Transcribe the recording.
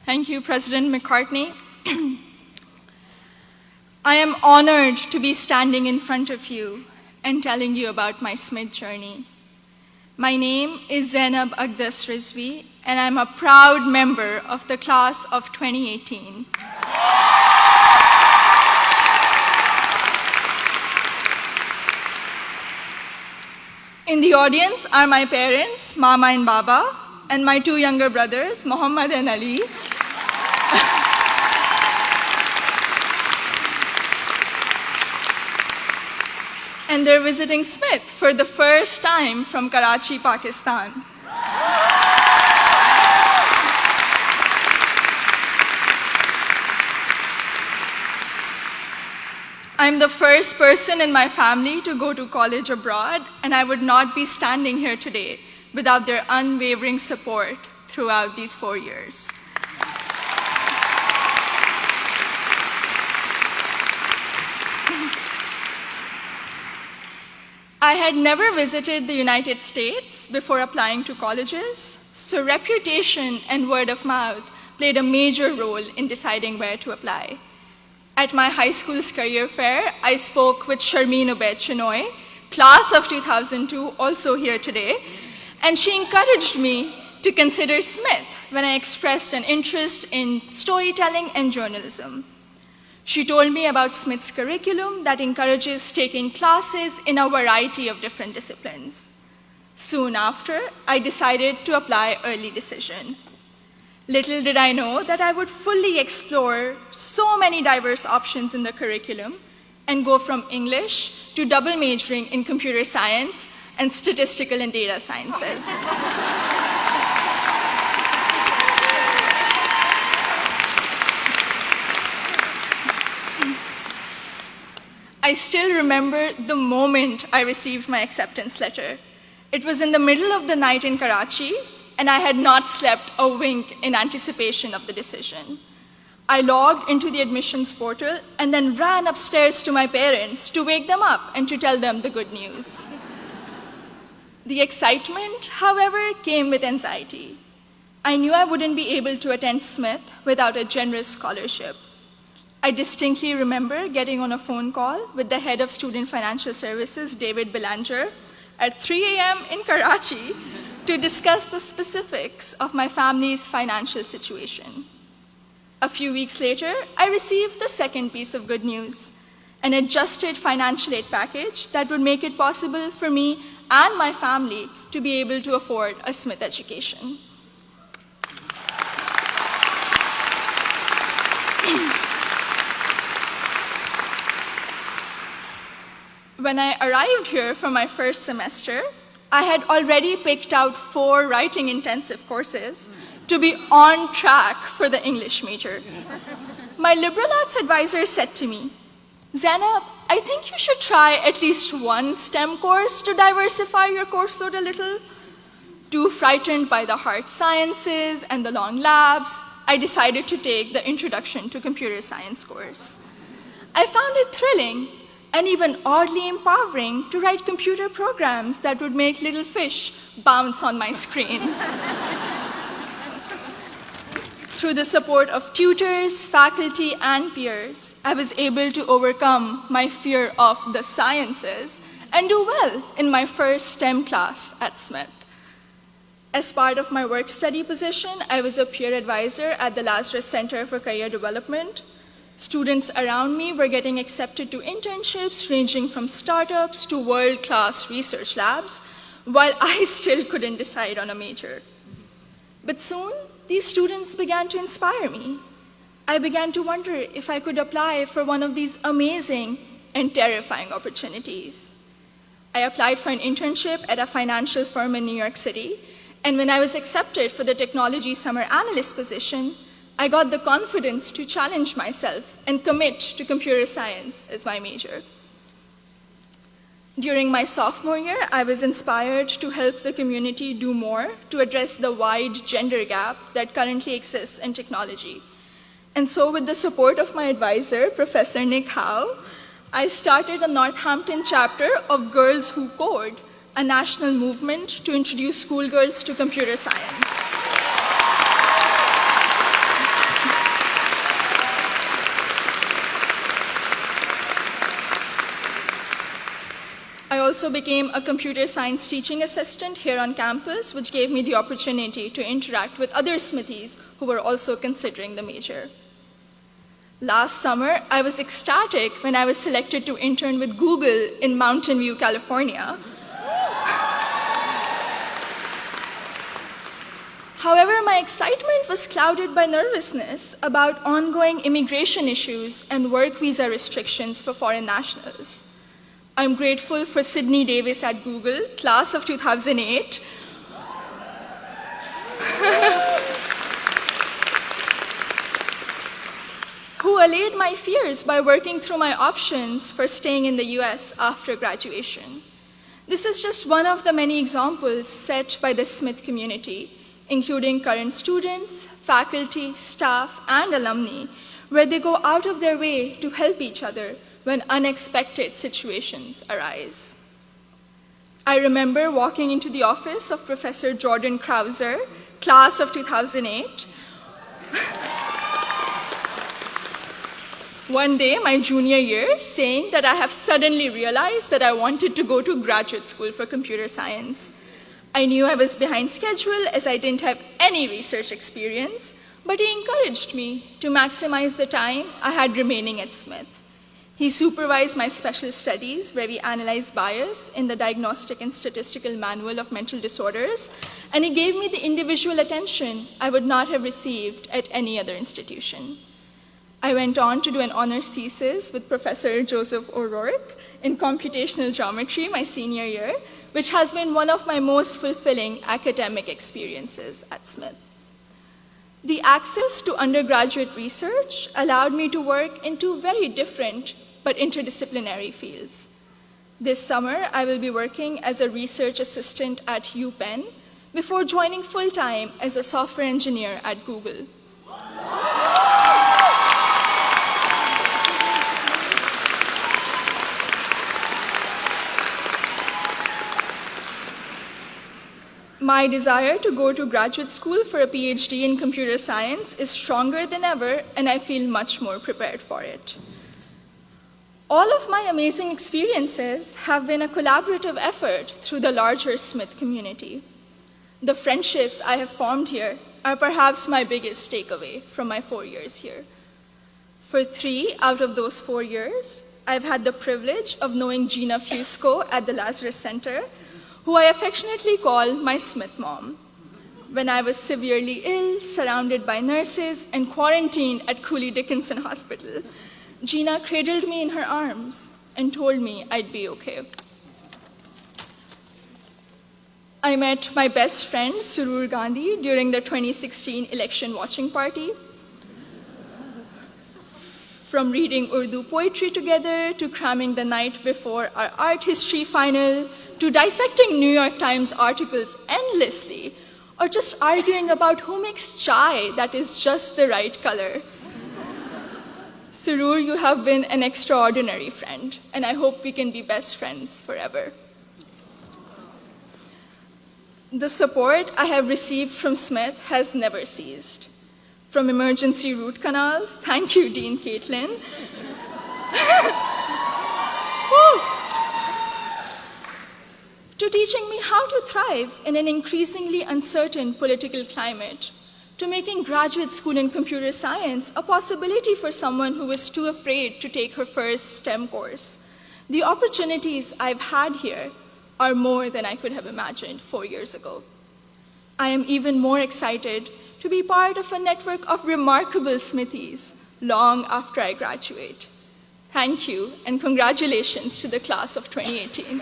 Thank you, President McCartney. I am honored to be standing in front of you and telling you about my SMID journey. My name is Zainab Aqdas Rizvi, and I'm a proud member of the class of 2018. In the audience are my parents, Mama and Baba, and my two younger brothers, Muhammad and Ali. And they're visiting Smith for the first time from Karachi, Pakistan. I'm the first person in my family to go to college abroad, and I would not be standing here today without their unwavering support throughout these 4 years. I had never visited the United States before applying to colleges, so reputation and word of mouth played a major role in deciding where to apply. At my high school's career fair, I spoke with Sharmeen Ubaid Chinoy, class of 2002, also here today, and she encouraged me to consider Smith when I expressed an interest in storytelling and journalism. She told me about Smith's curriculum that encourages taking classes in a variety of different disciplines. Soon after, I decided to apply early decision. Little did I know that I would fully explore so many diverse options in the curriculum and go from English to double majoring in computer science and statistical and data sciences. I still remember the moment I received my acceptance letter. It was in the middle of the night in Karachi, and I had not slept a wink in anticipation of the decision. I logged into the admissions portal and then ran upstairs to my parents to wake them up and to tell them the good news. The excitement, however, came with anxiety. I knew I wouldn't be able to attend Smith without a generous scholarship. I distinctly remember getting on a phone call with the head of Student Financial Services, David Belanger, at 3 a.m. in Karachi to discuss the specifics of my family's financial situation. A few weeks later, I received the second piece of good news, an adjusted financial aid package that would make it possible for me and my family to be able to afford a Smith education. When I arrived here for my first semester, I had already picked out 4 writing-intensive courses to be on track for the English major. My liberal arts advisor said to me, "Zainab, I think you should try at least one STEM course to diversify your course load a little." Too frightened by the hard sciences and the long labs, I decided to take the Introduction to Computer Science course. I found it thrilling and even oddly empowering to write computer programs that would make little fish bounce on my screen. Through the support of tutors, faculty, and peers, I was able to overcome my fear of the sciences and do well in my first STEM class at Smith. As part of my work-study position, I was a peer advisor at the Lazarus Center for Career Development. Students around me were getting accepted to internships ranging from startups to world-class research labs, while I still couldn't decide on a major. But soon, these students began to inspire me. I began to wonder if I could apply for one of these amazing and terrifying opportunities. I applied for an internship at a financial firm in New York City, and when I was accepted for the technology summer analyst position, I got the confidence to challenge myself and commit to computer science as my major. During my sophomore year, I was inspired to help the community do more to address the wide gender gap that currently exists in technology. And so with the support of my advisor, Professor Nick Howe, I started a Northampton chapter of Girls Who Code, a national movement to introduce schoolgirls to computer science. also became a computer science teaching assistant here on campus, which gave me the opportunity to interact with other Smithies who were also considering the major. Last summer, I was ecstatic when I was selected to intern with Google in Mountain View, California. However, my excitement was clouded by nervousness about ongoing immigration issues and work visa restrictions for foreign nationals. I'm grateful for Sydney Davis at Google, class of 2008, who allayed my fears by working through my options for staying in the US after graduation. This is just one of the many examples set by the Smith community, including current students, faculty, staff, and alumni, where they go out of their way to help each other when unexpected situations arise. I remember walking into the office of Professor Jordan Krauser, class of 2008, one day, my junior year, saying that I have suddenly realized that I wanted to go to graduate school for computer science. I knew I was behind schedule as I didn't have any research experience, but he encouraged me to maximize the time I had remaining at Smith. He supervised my special studies, where we analyzed bias in the Diagnostic and Statistical Manual of Mental Disorders, and he gave me the individual attention I would not have received at any other institution. I went on to do an honors thesis with Professor Joseph O'Rourke in computational geometry my senior year, which has been one of my most fulfilling academic experiences at Smith. The access to undergraduate research allowed me to work in two very different but interdisciplinary fields. This summer, I will be working as a research assistant at UPenn before joining full-time as a software engineer at Google. My desire to go to graduate school for a PhD in computer science is stronger than ever, and I feel much more prepared for it. All of my amazing experiences have been a collaborative effort through the larger Smith community. The friendships I have formed here are perhaps my biggest takeaway from my 4 years here. For 3 out of those 4 years, I've had the privilege of knowing Gina Fusco at the Lazarus Center, who I affectionately call my Smith mom. When I was severely ill, surrounded by nurses, and quarantined at Cooley Dickinson Hospital, Gina cradled me in her arms and told me I'd be okay. I met my best friend, Surur Gandhi, during the 2016 election watching party. From reading Urdu poetry together, to cramming the night before our art history final, to dissecting New York Times articles endlessly, or just arguing about who makes chai that is just the right color. Surur, you have been an extraordinary friend, and I hope we can be best friends forever. The support I have received from Smith has never ceased. From emergency root canals, thank you, Dean Caitlin, to teaching me how to thrive in an increasingly uncertain political climate, to making graduate school in computer science a possibility for someone who was too afraid to take her first STEM course. The opportunities I've had here are more than I could have imagined 4 years ago. I am even more excited to be part of a network of remarkable Smithies long after I graduate. Thank you, and congratulations to the class of 2018.